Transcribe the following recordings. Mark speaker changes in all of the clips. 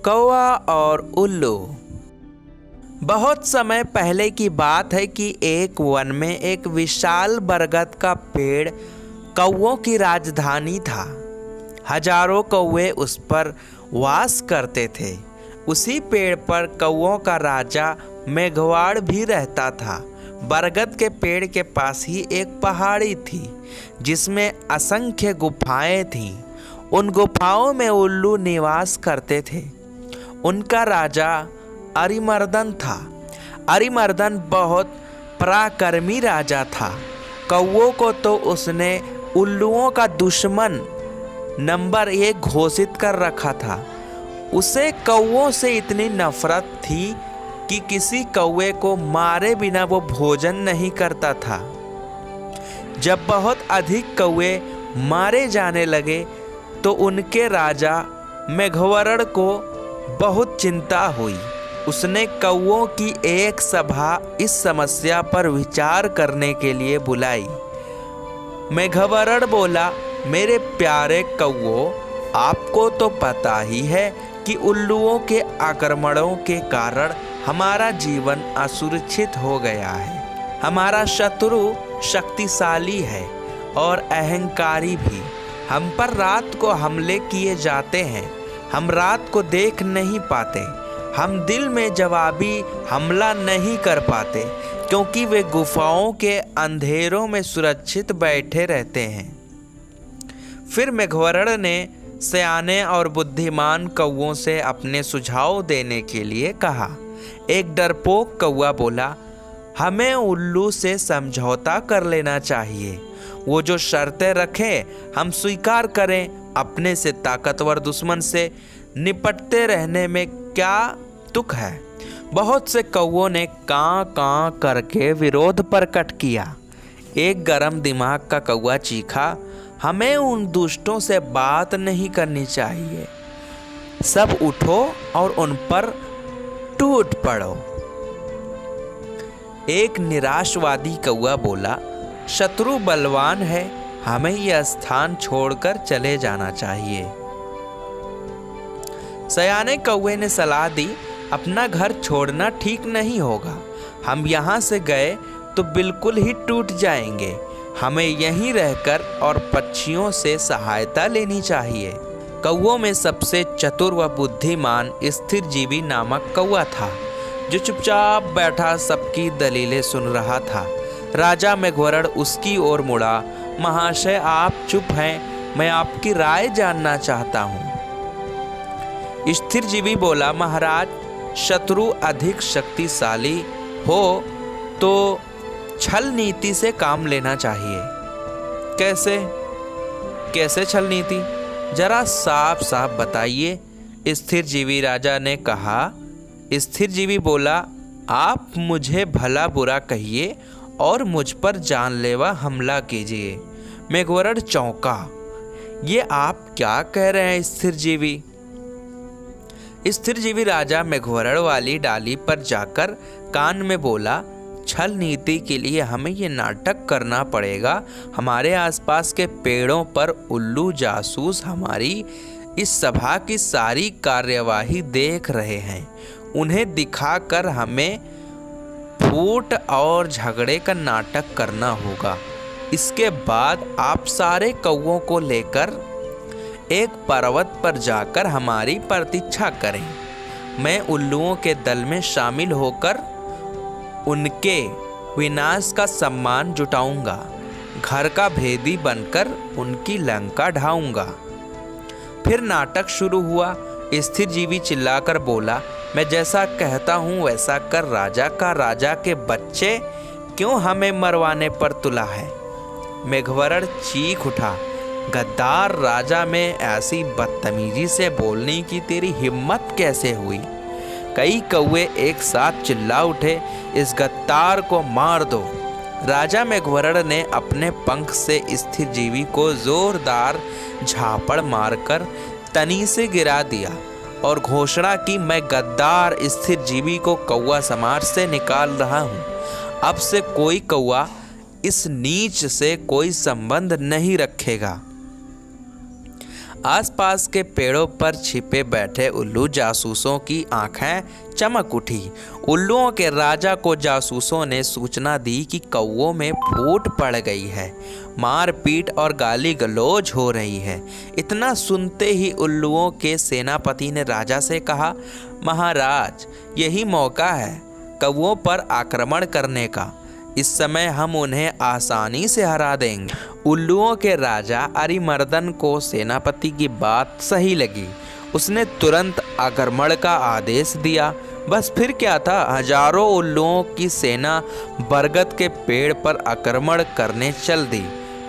Speaker 1: कौवा और उल्लू। बहुत समय पहले की बात है कि एक वन में एक विशाल बरगद का पेड़ कौवों की राजधानी था। हजारों कौवे उस पर वास करते थे। उसी पेड़ पर कौवों का राजा मेघवाड़ भी रहता था। बरगद के पेड़ के पास ही एक पहाड़ी थी जिसमें असंख्य गुफाएं थीं। उन गुफाओं में उल्लू निवास करते थे। उनका राजा अरिमर्दन था। अरिमर्दन बहुत पराक्रमी राजा था। कौवों को तो उसने उल्लुओं का दुश्मन नंबर 1 घोषित कर रखा था। उसे कौवों से इतनी नफरत थी कि किसी कौवे को मारे बिना वो भोजन नहीं करता था। जब बहुत अधिक कौवे मारे जाने लगे तो उनके राजा मेघवरण को बहुत चिंता हुई। उसने कौवों की एक सभा इस समस्या पर विचार करने के लिए बुलाई। मेघवरण बोला, मेरे प्यारे कौवों, आपको तो पता ही है कि उल्लुओं के आक्रमणों के कारण हमारा जीवन असुरक्षित हो गया है। हमारा शत्रु शक्तिशाली है और अहंकारी भी। हम पर रात को हमले किए जाते हैं। हम रात को देख नहीं पाते। हम दिन में जवाबी हमला नहीं कर पाते क्योंकि वे गुफाओं के अंधेरों में सुरक्षित बैठे रहते हैं। फिर मेघवरण ने सयाने और बुद्धिमान कौवों से अपने सुझाव देने के लिए कहा। एक डरपोक कौवा बोला, हमें उल्लू से समझौता कर लेना चाहिए। वो जो शर्तें रखे हम स्वीकार करें। अपने से ताकतवर दुश्मन से निपटते रहने में क्या तुक है। बहुत से कौवों ने कां कां करके विरोध प्रकट किया। एक गरम दिमाग का कौवा चीखा, हमें उन दुष्टों से बात नहीं करनी चाहिए। सब उठो और उन पर टूट पड़ो। एक निराशवादी कौवा बोला, शत्रु बलवान है, हमें यह स्थान छोड़कर चले जाना चाहिए। सयाने कौवे ने सलाह दी, अपना घर छोड़ना ठीक नहीं होगा। हम यहाँ से गए तो बिल्कुल ही टूट जाएंगे। हमें यहीं रहकर और पक्षियों से सहायता लेनी चाहिए। कौवों में सबसे चतुर व बुद्धिमान स्थिरजीवी नामक कौवा था जो चुपचाप बैठा सबकी दलीलें सुन रहा था। राजा मेघवरण उसकी ओर मुड़ा, महाशय आप चुप हैं, मैं आपकी राय जानना चाहता हूँ। स्थिरजीवी बोला, महाराज, शत्रु अधिक शक्तिशाली हो तो छल नीति से काम लेना चाहिए। कैसे छल नीति? जरा साफ साफ बताइए, स्थिरजीवी राजा ने कहा। स्थिरजीवी बोला, आप मुझे भला बुरा कहिए और मुझ पर जानलेवा हमला कीजिए। मेघवरण चौंका, ये आप क्या कह रहे हैं स्थिरजीवी? स्थिरजीवी राजा मेघवरण वाली डाली पर जाकर कान में बोला, छल नीति के लिए हमें ये नाटक करना पड़ेगा। हमारे आसपास के पेड़ों पर उल्लू जासूस हमारी इस सभा की सारी कार्यवाही देख रहे हैं। उन्हें दिखाकर हमें फूट और झगड़े का नाटक करना होगा। इसके बाद आप सारे कौवों को लेकर एक पर्वत पर जाकर हमारी प्रतीक्षा करें। मैं उल्लुओं के दल में शामिल होकर उनके विनाश का सम्मान जुटाऊंगा। घर का भेदी बनकर उनकी लंका ढाऊंगा। फिर नाटक शुरू हुआ। स्थिरजीवी चिल्लाकर बोला, मैं जैसा कहता हूँ वैसा कर। राजा के बच्चे क्यों हमें मरवाने पर तुला है? मेघवरण चीख उठा, गद्दार राजा में ऐसी बदतमीजी से बोलने की तेरी हिम्मत कैसे हुई? कई कौवे एक साथ चिल्ला उठे, इस गद्दार को मार दो। राजा मेघवरण ने अपने पंख से स्थिरजीवी को जोरदार झापड़ मारकर तनी से गिरा दिया और घोषणा की, मैं गद्दार स्थिरजीवी को कौवा समाज से निकाल रहा हूँ। अब से कोई कौवा इस नीच से कोई संबंध नहीं रखेगा। आसपास के पेड़ों पर छिपे बैठे उल्लू जासूसों की आंखें चमक उठी। उल्लुओं के राजा को जासूसों ने सूचना दी कि कौवों में फूट पड़ गई है, मारपीट और गाली गलौज हो रही है। इतना सुनते ही उल्लुओं के सेनापति ने राजा से कहा, महाराज, यही मौका है कौवों पर आक्रमण करने का। इस समय हम उन्हें आसानी से हरा देंगे। उल्लुओं के राजा अरिमर्दन को सेनापति की बात सही लगी। उसने तुरंत आक्रमण का आदेश दिया। बस फिर क्या था, हजारों उल्लुओं की सेना बरगद के पेड़ पर आक्रमण करने चल दी,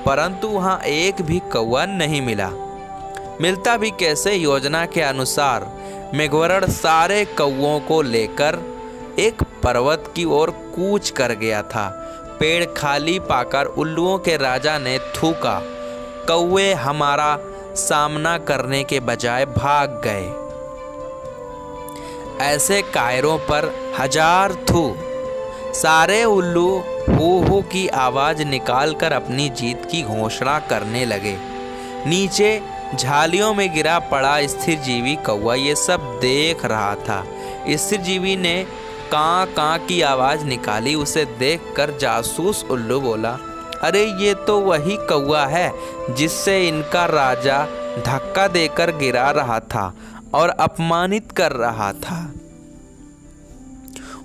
Speaker 1: परंतु वहां एक भी कौवा नहीं मिला। मिलता भी कैसे? योजना के अनुसार मेघवरण सारे कौवों को लेकर एक पर्वत की ओर कूच कर गया था। पेड़ खाली पाकर उल्लुओं के राजा ने थूका। कौवे हमारा सामना करने के बजाय भाग गए। ऐसे कायरों पर हजार थू। सारे उल्लू हू की आवाज निकालकर अपनी जीत की घोषणा करने लगे। नीचे झालियों में गिरा पड़ा स्थिर जीवी कौवा ये सब देख रहा था। स्थिर जीवी ने कां कां की आवाज निकाली। उसे देखकर जासूस उल्लू बोला, अरे ये तो वही कौवा है जिससे इनका राजा धक्का देकर गिरा रहा था और अपमानित कर रहा था।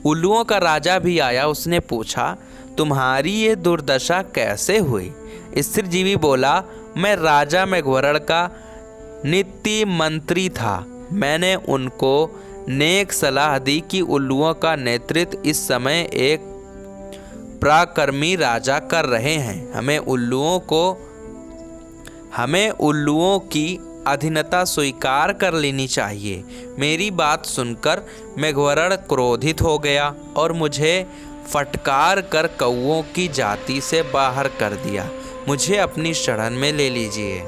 Speaker 1: उल्लुओं का राजा भी आया। उसने पूछा, तुम्हारी ये दुर्दशा कैसे हुई? स्थिर जीवी बोला, मैं राजा मेघवरण का नीति मंत्री था। मैंने उनको नेक सलाह दी कि उल्लुओं का नेतृत्व इस समय एक पराक्रमी राजा कर रहे हैं। हमें उल्लुओं की अधीनता स्वीकार कर लेनी चाहिए। मेरी बात सुनकर मेघवरण क्रोधित हो गया और मुझे फटकार कर कौवों की जाति से बाहर कर दिया। मुझे अपनी शरण में ले लीजिए।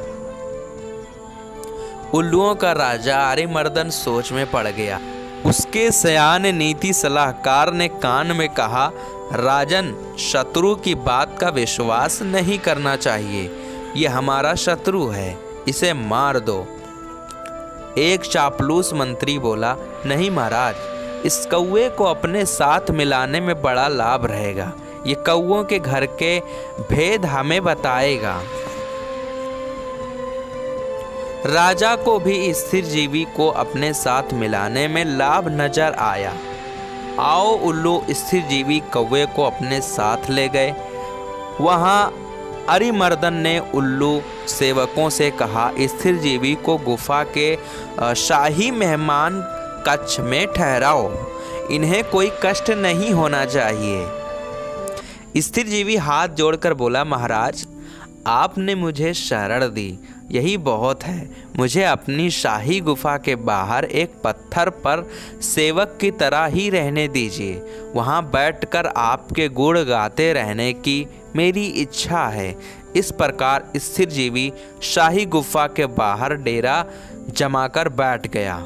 Speaker 1: उल्लुओं का राजा अरिमर्दन सोच में पड़ गया। उसके सयाने नीति सलाहकार ने कान में कहा, राजन, शत्रु की बात का विश्वास नहीं करना चाहिए। यह हमारा शत्रु है, इसे मार दो। एक चापलूस मंत्री बोला, नहीं महाराज, इस कौवे को अपने साथ मिलाने में बड़ा लाभ रहेगा। ये कौवों के घर के भेद हमें बताएगा। राजा को भी स्थिर जीवी को अपने साथ मिलाने में लाभ नजर आया। आओ उल्लू स्थिर जीवी कौवे को अपने साथ ले गए। वहां अरिमर्दन ने उल्लू सेवकों से कहा, स्थिर जीवी को गुफा के शाही मेहमान कक्ष में ठहराओ। इन्हें कोई कष्ट नहीं होना चाहिए। स्थिर जीवी हाथ जोड़कर बोला, महाराज, आपने मुझे शरण दी, यही बहुत है। मुझे अपनी शाही गुफा के बाहर एक पत्थर पर सेवक की तरह ही रहने दीजिए। वहाँ बैठकर आपके गुण गाते रहने की मेरी इच्छा है। इस प्रकार स्थिर जीवी शाही गुफा के बाहर डेरा जमाकर बैठ गया।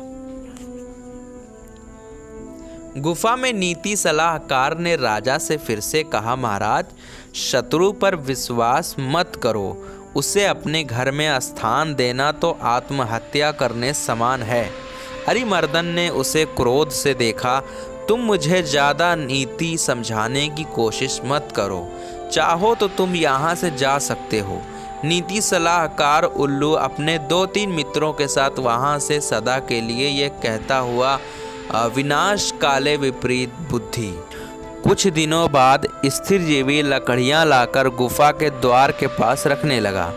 Speaker 1: गुफा में नीति सलाहकार ने राजा से फिर से कहा, महाराज, शत्रु पर विश्वास मत करो। उसे अपने घर में स्थान देना तो आत्महत्या करने समान है। अरिमर्दन ने उसे क्रोध से देखा। तुम मुझे ज़्यादा नीति समझाने की कोशिश मत करो। चाहो तो तुम यहाँ से जा सकते हो। नीति सलाहकार उल्लू अपने 2-3 मित्रों के साथ वहाँ से सदा के लिए ये कहता हुआ विनाश काले विपरीत बुद्धि। कुछ दिनों बाद स्थिर जीवी लकड़ियाँ लाकर गुफा के द्वार के पास रखने लगा।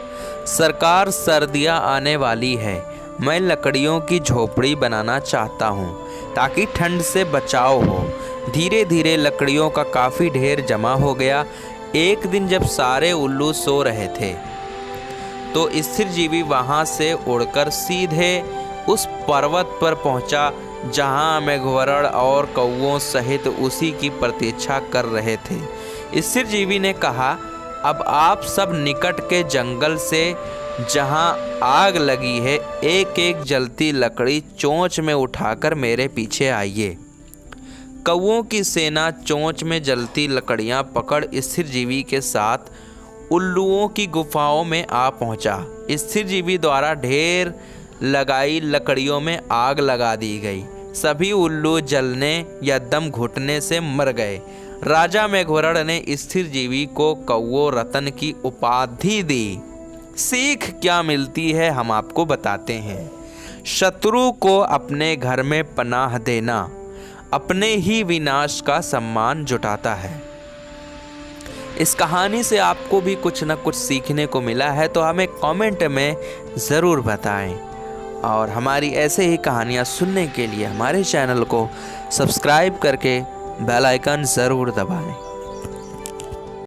Speaker 1: सरकार, सर्दियाँ आने वाली है। मैं लकड़ियों की झोपड़ी बनाना चाहता हूँ ताकि ठंड से बचाव हो। धीरे धीरे लकड़ियों का काफ़ी ढेर जमा हो गया। एक दिन जब सारे उल्लू सो रहे थे तो स्थिर जीवी वहाँ से उड़कर सीधे उस पर्वत पर पहुँचा जहाँ मेघवरण और कौवों सहित उसी की प्रतीक्षा कर रहे थे। स्थिर जीवी ने कहा, अब आप सब निकट के जंगल से जहाँ आग लगी है एक एक जलती लकड़ी चोंच में उठाकर मेरे पीछे आइए। कौवों की सेना चोंच में जलती लकड़ियाँ पकड़ स्थिर जीवी के साथ उल्लुओं की गुफाओं में आ पहुँचा। स्थिर जीवी द्वारा ढेर लगाई लकड़ियों में आग लगा दी गई। सभी उल्लू जलने या दम घुटने से मर गए। राजा मेघवर्ण ने स्थिर जीवी को कौओ रतन की उपाधि दी। सीख क्या मिलती है हम आपको बताते हैं। शत्रु को अपने घर में पनाह देना अपने ही विनाश का सम्मान जुटाता है। इस कहानी से आपको भी कुछ न कुछ सीखने को मिला है तो हमें कमेंट में ज़रूर बताएं और हमारी ऐसे ही कहानियाँ सुनने के लिए हमारे चैनल को सब्सक्राइब करके बेल आइकन ज़रूर दबाएं।